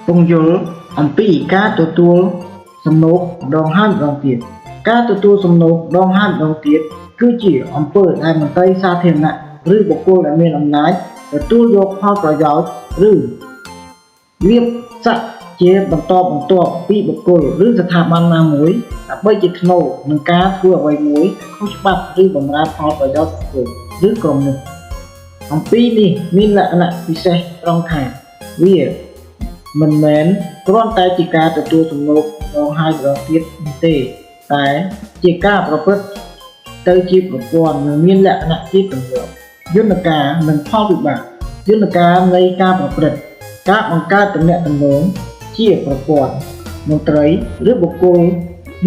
ពង្យល់អំពីការទទួលសំណូកម្ដងហើយម្ដងទៀតការទទួលសំណូកម្ដងហើយម្ដងទៀតគឺជាអំពើដែលមន្ត្រីសាធារណៈឬបុគ្គលដែលមានអំណាចទទួលយកផលប្រយោជន៍ឬលៀបសាក់ជាបន្តបន្ទាប់ពីបុគ្គលឬស្ថាប័នណាមួយដើម្បីជាថ្នូរនឹងការធ្វើអ្វីមួយខុសច្បាប់ឬបម្រើផលប្រយោជន៍បុគ្គលឬក្រុមនោះអំពីនេះមានលក្ខណៈពិសេសត្រង់ថាវាមិនមែនគ្រាន់តែជាការទទួលសំណូកម្ដងហើយម្ដងទៀតនោះទេតែជាការប្រព្រឹត្តទៅជាប្រព័ន្ធនិងមានលក្ខណៈជាទម្លាប់យន្តការនិងផលវិបាកយន្តការនៃការប្រព្រឹត្តការបង្កើតទំនាក់ទំនងជាប្រព័ន្ធមន្ត្រីឬបុគ្គល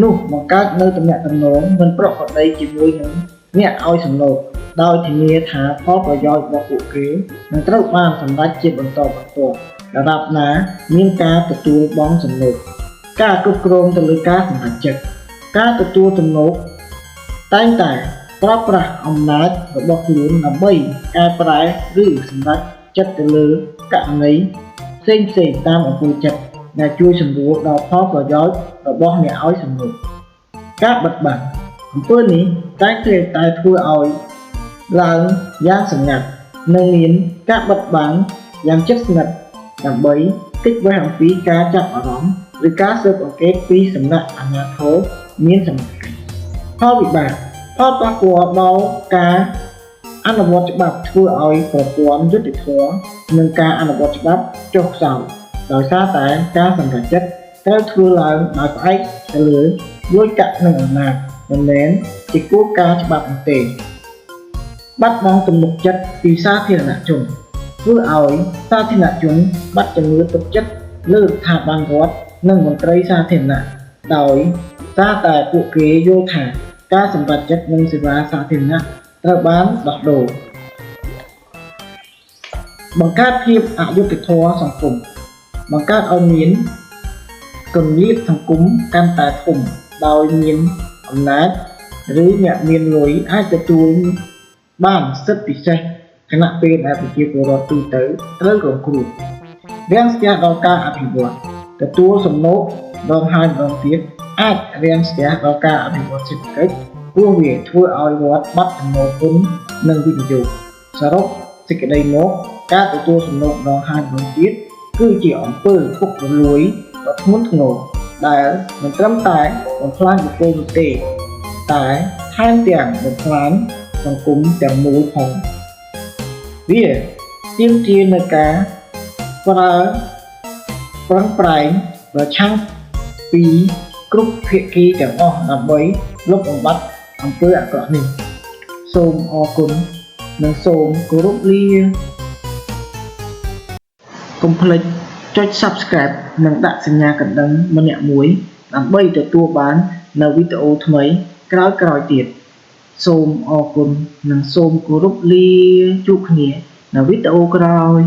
នោះបង្កើតនៅទំនាក់ទំនងមិនប្រក្រតីជាមួយនឹងអ្នកឲ្យសំណូកដោយធានាថាផលប្រយោជន៍របស់ពួកគេនឹងត្រូវបានសម្រេចជាបន្តបន្ទាប់ដរាបណាមានការទទួលបង់សំណូកការគ្រប់គ្រងទៅលើការសម្រេចចិត្តការទទួលសំណូកតែងតែប្រើប្រាស់អំណាចរបស់ខ្លួនដើម្បីកែប្រែឬសម្រេចចិត្តទៅលើករណីផ្សេងៗតាមអំពើចិត្តដែលជួយសម្រួលដល់ផលប្រយោជន៍របស់អ្នកឲ្យសំណូកការបិទបាំងអំពើនេះតែធ្វើឲ្យឡើងយ៉ាងសម្ងាត់និងមានការបិទបាំងយ៉ាងជិតស្និទ្ធដើម្បីគេចវេះអំពីការចាប់អារម្មណ៍ឬការស៊ើបអង្កេតពីសំណាក់អាជ្ញាធរមានសមត្ថកិច្ចផលវិបាកផលប៉ះពាល់ដល់ការអនុវត្តច្បាប់ធ្វើឲ្យប្រព័ន្ធយុត្តិធម៌និងការអនុវត្តច្បាប់ចុះខ្សោយដោយសារតែការសម្រេចចិត្តត្រូវធ្វើឡើងដោយផ្អែកទៅលើលុយកាក់និងអំណាចមិនមែនជាគោលការណ៍ច្បាប់នោះទេបាត់បង់ទំនុកចិត្តពីសាធារណជនធ្វើឲ្យសាធារណជនបាត់ជំនឿទុកចិត្តលើស្ថាប័នរដ្ឋនិងមន្ត្រីសាធារណៈដោយសារតែពួកគេយល់ថាការសម្រេចចិត្តនិងសេវាសាធារណៈត្រូវបានដោះដូរបង្កើតភាពអយុត្តិធម៌សង្គមបង្កើតឲ្យមានគម្លាតសង្គមកាន់តែធំដោយមានអំណាចឬអ្នកមានលុយអាចទទួលបានសិទ្ធិពិសេសខណៈពេលដែលប្រជាពលរដ្ឋទូទៅត្រូវរងគ្រោះរាំងស្ទះដល់ការអភិវឌ្ឍទទួលសំណូកម្ដងហើយម្ដងទៀតអាចរាំងស្ទះដល់ការអភិវឌ្ឍសេដ្ឋកិច្ចព្រោះវាធ្វើឲ្យរដ្ឋបាត់ចំណូលទុននិងវិនិយោគសរុបសេចក្តីមកការទទួលសំណូកម្ដងហើយម្ដងទៀតគឺជាអំពើពុករលួយដ៏ធ្ងន់ធ្ងរដែលមិនត្រឹមតែបំផ្លាញបុគ្គលនោះទេតែថែមទាំងបំផ្លាញសង្គមទាំងមូលផងវាទាមទារនូវការប្រើប្រឹងប្រែងប្រឆាំងពីគ្រប់ភាគីទាំងអស់ដើម្បីលុបបំបាត់អំពើអាក្រក់នេះសូមអរគុណនិងសូមគោរពលាកុំភ្លេចចុច Subscribe និងដាក់សញ្ញាកណ្ដឹងម្នាក់មួយដើម្បីទទួលបាននូវវីដេអូថ្មីក្រោយៗទៀតសូមអរគុណនិងសូមគោរពលាជួបគ្នានៅវីដេអូក្រោយ